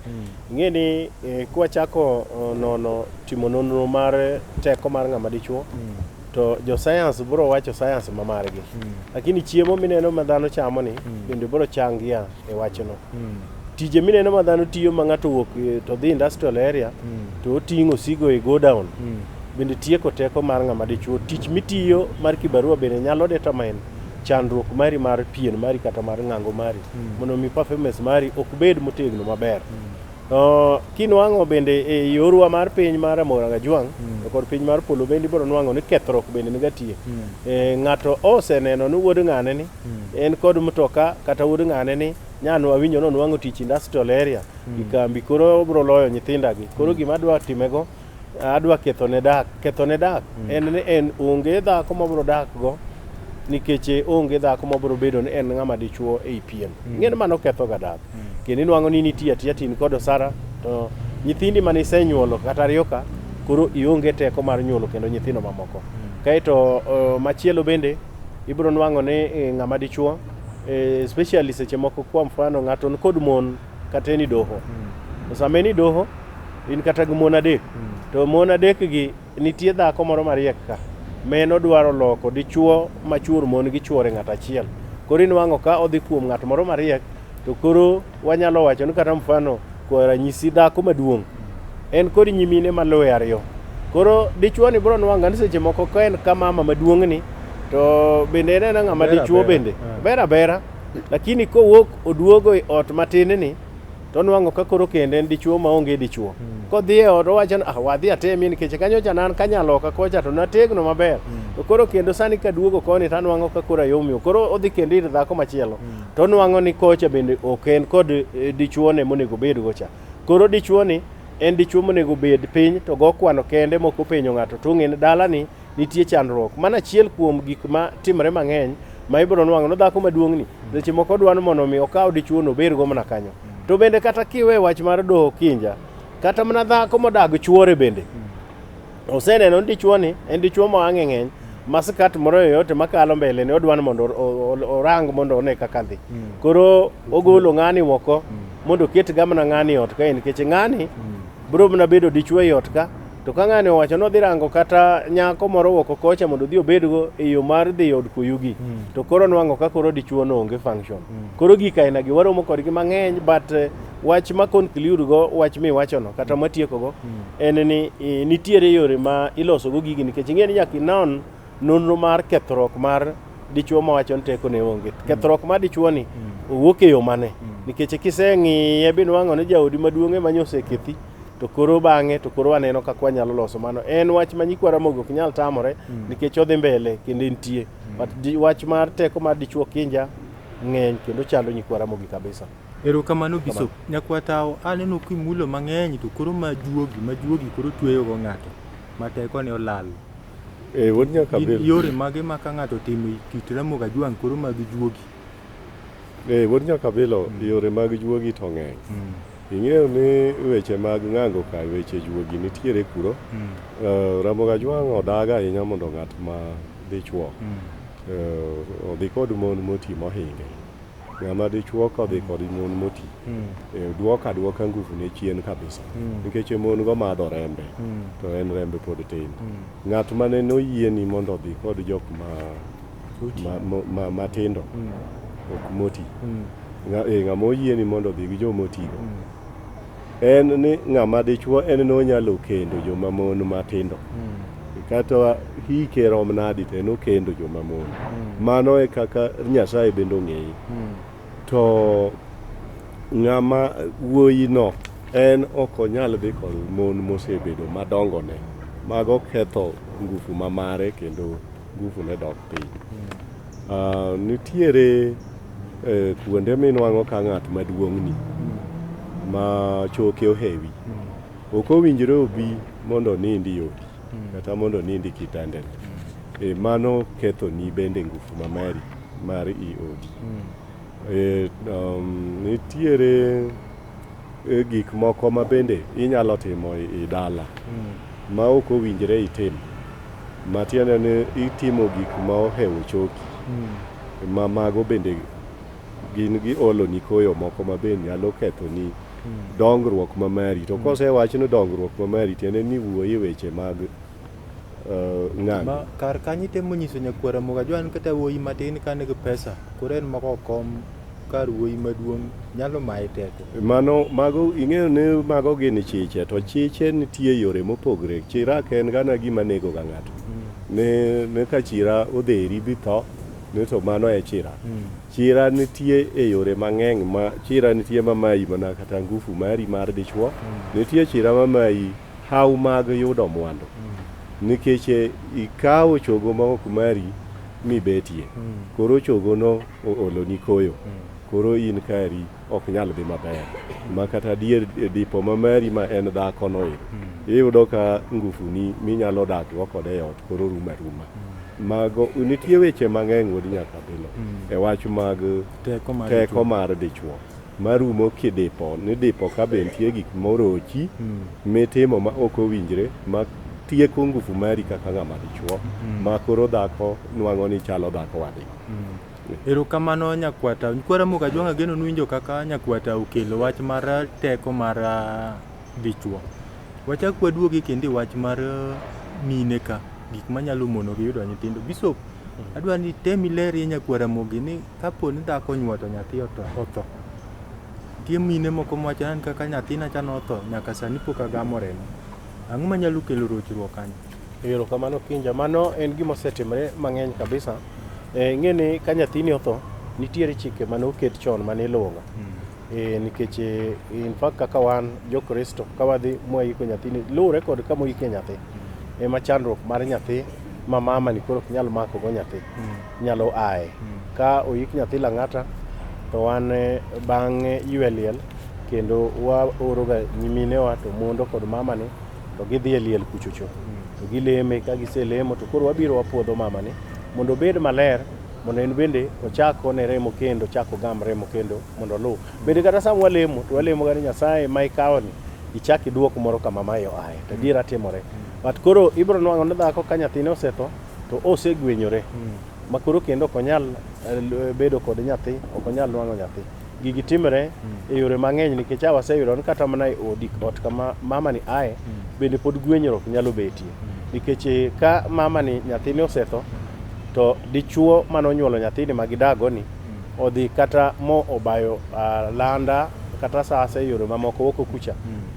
Ng'eni kwa chako nono timo nonro mar teko mar ng'ama dichuo to jo science bro wacho science mamargi lakini chiemo mineno ma dhano chamo ni bende bro changia e wachno. Tije mineno ma dhano tiyo ma ng'ato wuok to dhi industrial area to oting'o sigo e go down bende tieko teko mar ng'ama dichuo. Tich mitiyo mar kibarua bende nyalo determine chandruok mari mar pien mari kata mar ng'ango mari mondo mi performance mari ok bed motegno maber. Kinwang'o bende e yorwa mar piny mar Moranga Jwang to kod piny mar Polo bende bro nwang'o ni kethruok bende nigatie. Ng'ato oseneno ni wuod ng'ane ni en kod mtoka kata wuod ng'ane ni nyano awinjo no nwang'o tich industrial area ikambi koro bro loyo nyithindagi koro gima dwa timego adwa kethone dak en onge dhako mabro dak go nikech onge dhako mabro bedo ni en ng'ama dichuo ei pien. Ng'en mano ketho ga dak kendo nwang'o ni nitie atia tin kod osara to nyithindi mane isenyuolo kata ariyo ka koro ionge teko mar nyuolo kendo nyithindo mamoko. Kaito machielo bende ibro nwang'o ni ng'ama dichuo especially seche moko kwa mfano ng'ato kod mon kata ni doho sama ni doho in kata gi mon adek to mon adek gi nitie dhako moro mariek ka meno dwaro loko dichuo machuor mon gi chuore ng'at achiel koro inwang'o ka odhi kuom ng'at moro mariek to koro wanyalo wacho ni kata mfano kwa ranyisi dhako maduong' en kod nyimine maluwe ariyo koro dichuo ni bro nwang'o ni seche moko ka en ka mama maduong' ni to bende en ng'ama dichuo bende bera lakini kowuok oduogo e ot matin ni to nwang'o ka koro kende en dichuo maonge dichuo kodhi e ot owacho wadhi atemi nikech kanyo chanan kanyalo ka kocha to nategno maber to koro kendo sani ka duogo koni to nwang'o ka koro yomyo koro odhi kendo ir dhako machielo to nwang'o ni kocha bende ok en kod dichuo ne monego bed gocha koro dichuo ni en dichuo monego bed piny to go kwano kende moko penyo ng'ato to ng'en dala ni nitie chandruok mana achiel kuom gik ma timre mang'eny ma ibro nwang'o no dhako maduong' ni seche moko dwano mondo mi okaw dichuo no ber go mana kanyo to bende kata kiwe wach mar doho kinja kata mana dhako modag chuore bende oseneno ni dichuo ni en dichuo ma wang'e ng'eny maskat moro yoyote makalo mbele ne odwano mondo orang mondo one kaka dhi koro ogolo ng'ani moko mondo ket gamna ng'ani ot ka en nikech ng'ani bro mna bedo dichuo e ot ka to ka ng'ani owacho no dhi rango kata nyako moro woko kocha mondo dhi obedgo e yo mar dhi od kuyugi to koro nwang'o ka koro dichuo no onge function koro gika ina gi waromo kodgi mang'eny but wach ma conclude go wach mi wacho no kata matieko go en ni nitiere yore ma iloso go gigi nikech ing'e ni nyaka inon nonro mar kethruok mar dichuo ma wacho ni teko ne onge kethruok mar dichuo ni owuok e yo mane nikech kiseng'iye bin nwang'o ni jaodi maduong'e manyose kethi to koro bang'e to koro aneno kaka wanyalo loso mano en wach ma nyikwara mogo ok nyal tamore nikech odhi mbele kendo entie but wach mar teko mar dichuo kinja ng'eny kendo chalo nyikwara mogi kabisa. Erokamano Bishop nyakwata aneno kimulo mang'eny to koro majuogi koro tweyo go ng'ato ma teko ne olal wod nyaka yore mage ma ka ng'ato timo kit Ramogi Jwang koro mag juogi Wuod Nyakabilo yore mag juogi to ng'eny. Ing'eyo ni weche mag ng'ango ka weche juogi nitiere kuro. Ramogi Ajwang' odaga ahinya mondo ng'at ma dichuo odhi kod mon moti mohinge. Ng'ama dichuo kodhi kod mon moti duoka nguvu ne chien kabisa nikech mon go madho rembe to en rembe pod tin. Ng'at mane noyieni mondo odhi kod jok matindo ok moti. Ng'ama oyieni mondo odhi gi jomotigo en ni ng'ama dichuo en nonyalo kendo joma mon matindo kata hike rom nadi te nokendo joma mon. Mano e kaka Nyasaye bende ong'eye. To ng'ama wuoyi no en ok onyal dhi kod mon mosebedo madongo ne. Mago ketho ngufu mamare kendo ngufu ne dok piny. Nitiere kuonde minwang'o ka ng'at maduong'ni ma choke ohewi. Ok owinjore obi mondo nindi odi kata mondo nindi kitandeni. Mano ketho ni bende ngufu mamari mar i odi. Nitiere gik moko ma bende inyalo timo i dala ma ok owinjore itim. Matiende ni itimo gik ma ohewo choki. Ma mago bende gin gi olo ni koyo moko ma bende nyalo ketho ni dongruok mamari. To kosewach ni dongruok mamari tiende ni wuoyi weche mag ng'ango. Kar kanyi temo nyiso nyakwara Ramogi Ajwang' kata wuoyi matin ka nigi pesa koro en moko kom kar wuoyi maduong' nyalo maye teko. Mago ing'eyo ni mago gin chiche to chiche nitie yore mopogre. Chira en gana gima nego ga ng'ato. Ne ka chira odheri bi tho ne to mano e chira. Chira nitie e yore mang'eny ma chira nitie mamayi mana kata ngufu mari mar dichuo. Nitie chira mamayi haw mag yudo mwandu. Nikech ikawo chogo ma ok mari mibetie. Koro chogo no olo ni koyo. Koro in kari ok nyal dhi maber. Ma kata dipo mamari ma en dhako no iyudo ka ngufu ni minyalo dak go kode ot koro ruma. Mago nitie weche mang'eny Wuod Nyakabilo e wach mag teko mar dichuo marumo kidipo ni dipo ka bentie gik morochi mitimo ma ok owinjre ma tieko ngufu mari kaka ng'ama dichuo ma koro dhako nwang'o ni chalo dhako wadi. Erokamano nyakwata. Nyakwara Ramogi Ajwang' ageno nwinjo kaka nyakwata okelo wach mar teko mar dichuo. Wachak waduogi kendo wach mar mine ka gik manyalo mono gi yudo nyithindo. Bishop, adwa ni temi ler nyakwara Ramogi ni kapo ni dhako nyuoto nyathi otho. Tie mine moko mwacho kaka nyathina cha notho nyaka sani pok agamo remo. Ang'o manyalo kelo rochruok kanyo? Erokamano Kinja, mano en gima osetimore mang'eny kabisa. Ng'eni ka nyathini otho nitiere chike mane oket chon mane iluwoga. Nikech in fact kaka wan jokristo ka wadhi mwayiko nyathini luwre kod kama oike nyathi. Ema chandruok mar nyathi ma mama ni koro ok nyal mako go nyathi. Nyalo aye. Ka oik nyathi Lang'ata to wan bang' ywe liel kendo waoroga nyiminewa to mondo kod mama ni to gidhi e liel kuchocho. To gileme ka giselemo to koro wabiro wapuodho mama ni mondo bed maler mondo en bende ochako ne remo kendo chako gam remo kendo mondo lu. Bende kata sama walemo to walemo ga ni Nyasaye ma ikawo ni ichaki duoko moro kama mayo aye. To dira timore. But koro ibro nwang'o ni dhako ka nyathine osetho to osegwenyore. Ma koro kendo ok onyal bedo kod nyathi, ok onyal nwang'o nyathi. Gigi timore e yore mang'eny nikech waseyudo ni kata mana e ot kama mama ni aye bende pod gwenyruok nyalo betie. Nikech ka mama ni nyathine osetho to dichuo manonyuolo nyathini magidago ni odhi kata mo obayo landa kata sasa e yore mamoko woko kucha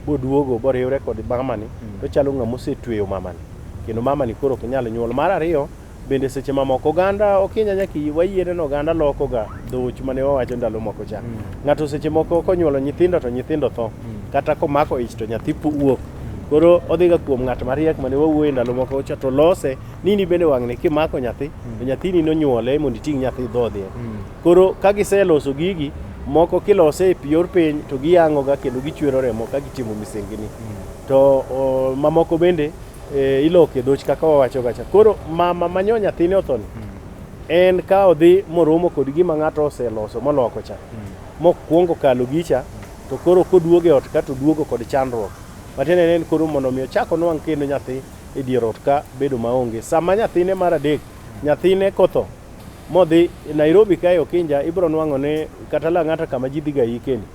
boduogo boriwre kod mama ni to chalo ng'ama osetweyo mama ni kendo mama ni koro ok nyal nyuol. Mar ariyo bende seche mamoko oganda okinya nyaki wayiere no oganda loko ga dhoch mane wawacho ndalo moko cha. Ng'ato seche moko konyuolo nyithindo to nyithindo tho kata komako ich to nyathi wuok. Koro odhiga kuom ng'at mariek mane wawuoye ndalo moko cha to lose nini bende wang'ne kimako nyathi to nyathini nonyuole mondo iting' nyathi dhodhie. Koro ka giseloso gigi moko kilose e pior piny to giyang'o ga kendo gichwero remo ka gitimo misengini. To mamoko bende iloke dhoch kaka wawacho gacha. Koro mama manyo nyathine othoni en ka odhi moromo kod gima ng'ato oseloso moloko cha mokwongo kalo gicha to koro koduoge ot ka to duogo kod chandruok matiende en koro mondo mi ochako nwang' kendo nyathi e dier ot ka bedo maonge sama nyathine mar adek nyathine kotho modhi Nairobi kae Okinja ibro nwang'o ne kata Lang'ata kama ji dhiga yikendi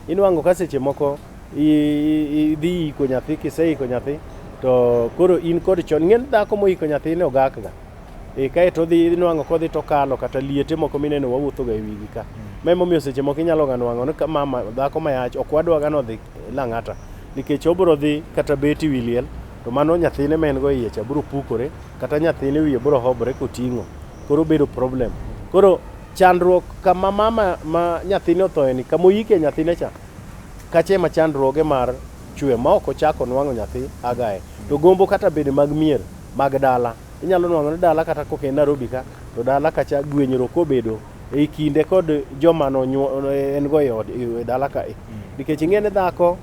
inwang'o ka seche moko idhi yiko nyathi kiseiko nyathi to koro in kod chon ng'en dhako moiko nyathine ogakga kae to dhi nwang'o kodhi to kalo kata liete moko mineno wawuothoga e wigi ka momiyo seche moko inyalo ga nwang'o ni mama dhako mayach ok wadwaga nodhi Lang'ata nikech obro dhi kata beti wi liel to mano nyathine ma en go iye cha bro pukore kata nyathine wiye bro hobore koting'o koro bedo problem koro chandruok kama mama ma nyathine othoeni kama oike nyathine cha kache ma chandruoge mar chwe ma ok ochako nwang'o nyathi agae to gombo kata bede mag mier mag dala inyalo nwang'o ni dala kata koke Nairobi ka to dala kacha gwenyruok obedo e kinde kod joma no en go e dala ka nikech ing'ene dhako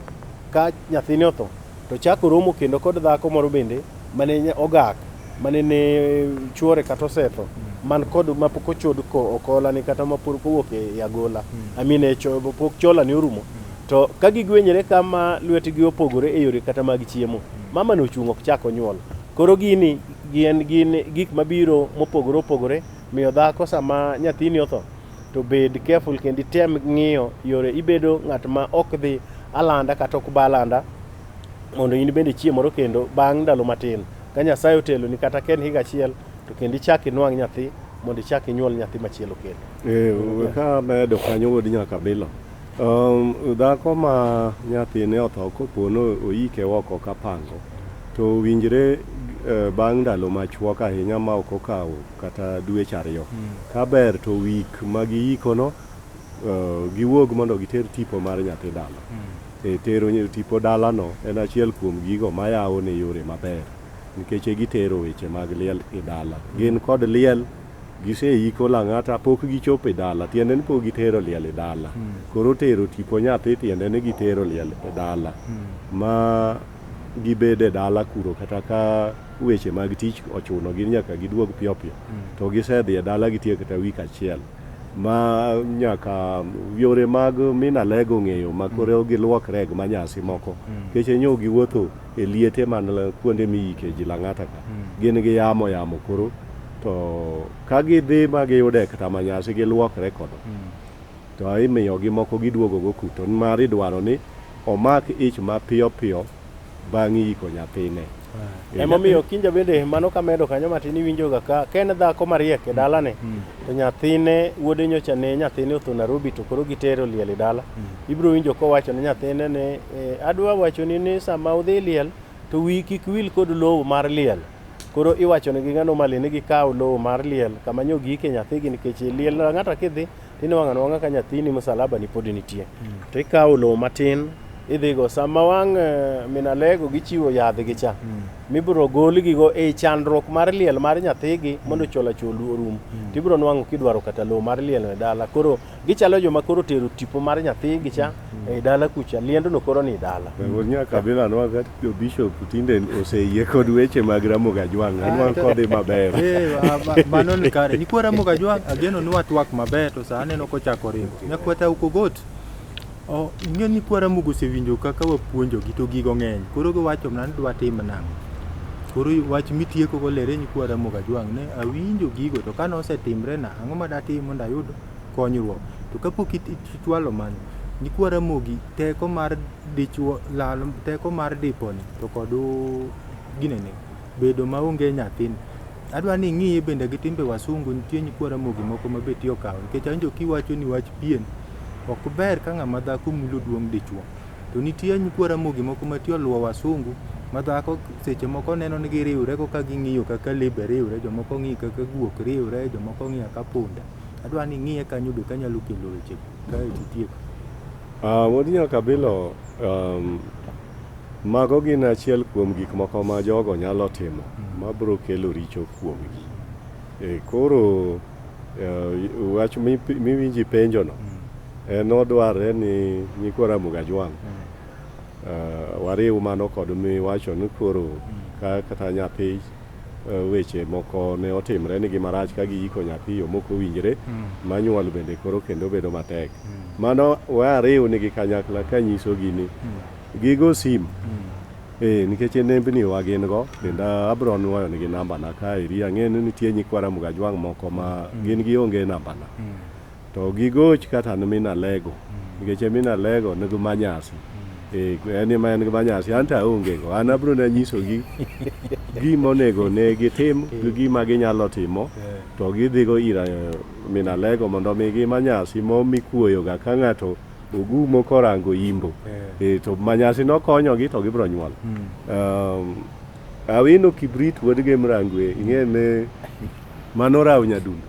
ka nyathine otho to chako romo kendo kod dhako moro bende mane ogak mane ne chuore kata osetho man kod mapok ochod okola ni kata mapur kowuok e agola amine pok chola ni orumo to ka gigwenyere kama lwetgi opogore e yore kata mag chiemo mama no chung' ok chako nyuol koro gin gik mabiro mopogore opogore miyo dhako sama nyathini otho to bed careful kendo tem ng'iyo yore ibedo ng'at ma ok dhi alanda kata ok balanda mondo in bende chiemoro kendo bang' ndalo matin ka Nyasaye otelo ni kata ken higa achiel to kendo ichak inwang' nyathi mondo ichak inyuol nyathi machielo kendo ka medo kanyo wod nyaka Abila dhako ma nyathine otho kopono oike oko ka pango to winjre bang' ndalo machuok ahinya ma ok okawo kata dweche ariyo ka ber to wik ma giikono giwuog mondo giter tipo mar nyathi dala tero tipo dalano en achiel kuom gigo mayawo ne yore maber nikech gitero weche mag liel e dala gin kod liel giseiko Lang'ata pok gichopo e dala tiende ni pok gitero liel e dala koro tero tipo nyathi tiende ni gitero liel e dala ma gibede dala kuro kata ka weche mag tich ochuno gin nyaka giduog piyo piyo to gisedhi e dala gitiyo kata wik achiel ma nyaka yore mag minalego ng'eyo ma koro giluok reg manyasi moko keche nyo giwuotho e liete man kuonde miike ji Lang'ata ka gin gi yamo koro to ka gidhi ma giyude kata manyasi giluokre kodo to imiyo gi moko giduogo go kuto mar idwaro ni omak ich ma piyo piyo bang' iko nyathine emomiyo Kinja bende mano kamedo kanyo matin iwinjoga ka ken dhako mariek e dalane to nyathine wuode nyocha ne nyathine otho Nairobi to koro gitero liel e dala ibro winjo kowacho ne nyathine ne adwa wacho ni sama udhi liel to wi kik wil kod lowo mar liel koro iwacho ne gi ng'ano mali ni gikaw lowo mar liel kama nyo giike nyathigi nikech liel Lang'ata kidhi tinwang'o ka nyathini msalaba ni pod nitie to ikawo lowo matin idhigo sama wang' minalego gichiwo yadhgi cha mibro golgigo e chandruok mar liel mar nyathigi mondo chola cholu orum tibro nwang'o kidwaro kata lowo mar liel e dala koro gichalo joma koro tero tipo mar nyathigi cha e dala kucha liendono koro ni dala nyaka Abila nwang'o ka bishop tinde oseyie kod weche mag Ramogi Ajwang' nwang'o kodhi maber mano ni kare nikwa Ramogi Ajwang' ageno ni watwak maber to sa aneno kochako ringo nyakwata ukogot ing'e ni kwa Ramogi osewinjo kaka wapuonjogi to gigo ng'eny koro giwacho mana ni dwa tim nang'o koro wach mitieko go lere ni kwa Ramogi Ajwang' ne awinjo gigo to kane osetimre na ang'o ma datim mondo ayud konyruok to kapok itwalo mano ni kwa Ramogi teko mar Dichuo lalo teko mar diponi to kod ginene bedo maonge nyathini adwa ni ng'iye bende gi timbe wasungu nitie ni kwa Ramogi moko ma beti okawo nikech anjo kiwacho ni wach pien ok ber ka ng'ama dhako mulo duong' dichuo to nitie nyikwa Ramogi moko matiyo luwo wasungu ma dhako seche moko neno ni giriwre ka ging'iyo kaka libe riwre jomoko ng'iyo kaka guok riwre jomoko ng'iyo kaka punda adwa ni ng'iye kanyo be kanyalo kelo weche ka itieko wodi nyaka Abila mago gin achiel kuom gik moko ma jogo nyalo timo ma biro kelo richo kuomgi koro wach miwinji penjono nodwarre ni nyikwa Ramogi Ajwang' wariw mano kod miwacho ni koro kata nyathi weche moko ne otimre nigi marach ka giiko nyathi yo moko winjre manyuol bende koro kendo bedo matek. Mano wariw nigi kanyakla ka nyiso gini gigo sim nikech nembni wagin go kendo abro nuoyo nigi namba na ka iri ang'e ni nitie nyikwara Mugajwang' moko ma gin gionge namba na to gigoch kata mina lego nikech mina lego nigi manyasi en ma en gi manyasi anta onge go an abro na nyiso gi gimonego ne gitim gi gima ginyalo timo to gidhigo ira mina lego mondo mi gi manyasi momikuoyo ga ka ng'ato ogumo korango imbo to manyasi no konyogi to gibro nyuol. Awino kibrit wuodge mrangwe ing'ene mano raw nyadundo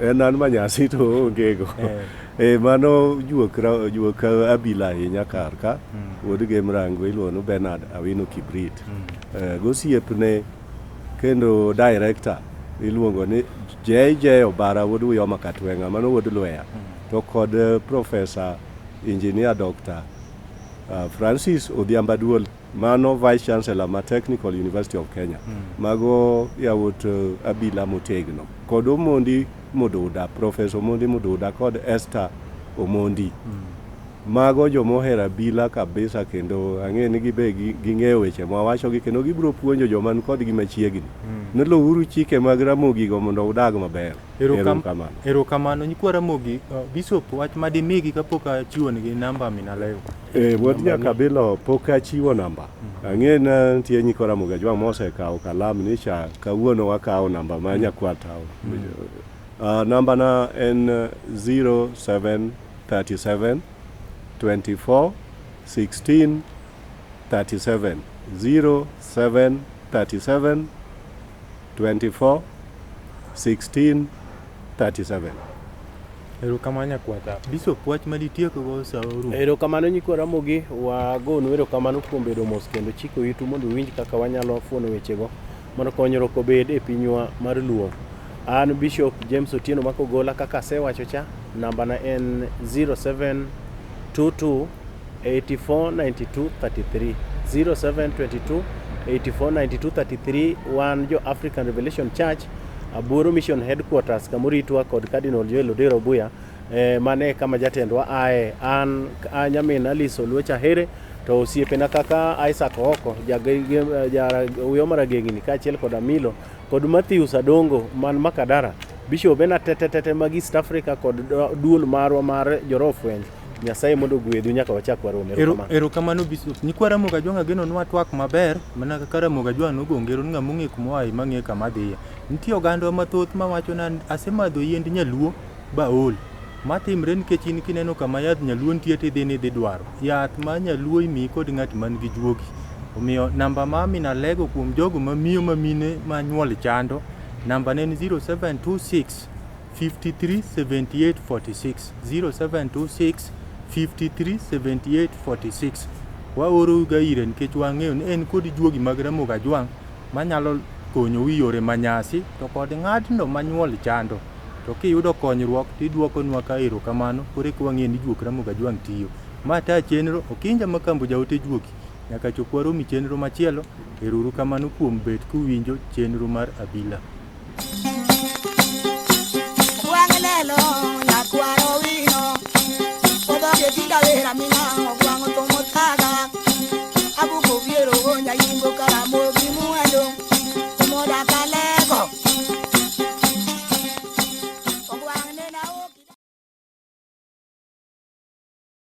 en an manyasi to ongego mano juok Abila ahinya kar ka wuodge mrangwe iluongo Bernard Awino Kibrit. Gosiepne kendo director iluongo ni JJ Obara wuod Uyoma Katwenga mano wuod Lweya to kod Professor Engineer Dr. Francis Odhiamba Duol mano Vice Chancellor ma Technical University of Kenya mago yawuot Abila motegno kod Omondi Moduda, Professor Omondi Moduda kod Esther Omondi mago jomohera Abila kabisa kendo ang'e ni gibe ging'eyo weche mwawachogi kendo gibiro puonjo joma ni kodgi machiegni nolouru chike mag Ramogi go mondo udag maber. Erokamano nyikwa Ramogi Bishop wach madimigi kapok achiwo nigi namba mina leo. Wuod Nyakabilo pok achiwo namba. Ang'e na nitie nyikwa Ramogi Ajwang' mosekawo kalam ni cha kawuono wakawo namba ma nyakwatao. Namba na en 0737 24 16 37 0737 24 16 37. Erokamano nyakwata. Bishop wach maditieko go sauru. Erokamano nyikwa Ramogi wagonu erokamano kuom bedo mos kendo chiko itu mondo winj kaka wanyalo fuono wechego mondo konyruok obed e pinywa mar Luo. An Bishop James Otieno makogola kaka asewacho cha namba na en 0722 849233 0722 849233 wan jo African Revelation Church Aburo Mission Headquarters kamuritwa kod Cardinal Joel Odero Buya mane kama jatendwa ae an nyamin Alice Olwecha Here to osiepena kaka Isaac Oko Uyoma Ragengni kaachiel kod Amilo kod Matthews Adongo man Makadara Bishop bena tete mag East Africa kod duol marwa mar jorofweny Nyasaye mondo gwedhu nyaka wachak warome. Erokamano Bishop nyikwa Ramogi Ajwang' ageno nwa twak maber mana kaka Ramogi Ajwang' nogongero nga mong'e kumwae mang'e kama dhiye. Nitie oganda mathoth mawacho na asemadho yiend nyaluo baol matimre nikech in kineno kama yath nyaluo nitie tidhi ni dhi dwaro yath ma nyaluo imi kod ng'at man gi juogi. Omiyo namba ma mina lego kuom jogo mamiyo mamine ma nyuol chando namba ne 0726 53 78 46 0726 53 78 46. Waoro ga ire nikech wang'eyo ni en kod juogi mag Ramogi Ajwang' manyalo konyo wi yore manyasi to kod ng'atno manyuol chando to kiyudo konyruok tiduokonwa ka erokamano kore ka wang'e ni juok Ramogi Ajwang' tiyo. Ma ta chenro okinja makambo jaote juogi nyaka chop waromi chenro machielo. Eruru kamano kuom bet kuwinjo chenro mar Abila. Wangelelo nyakwaro wino odoge tinga wera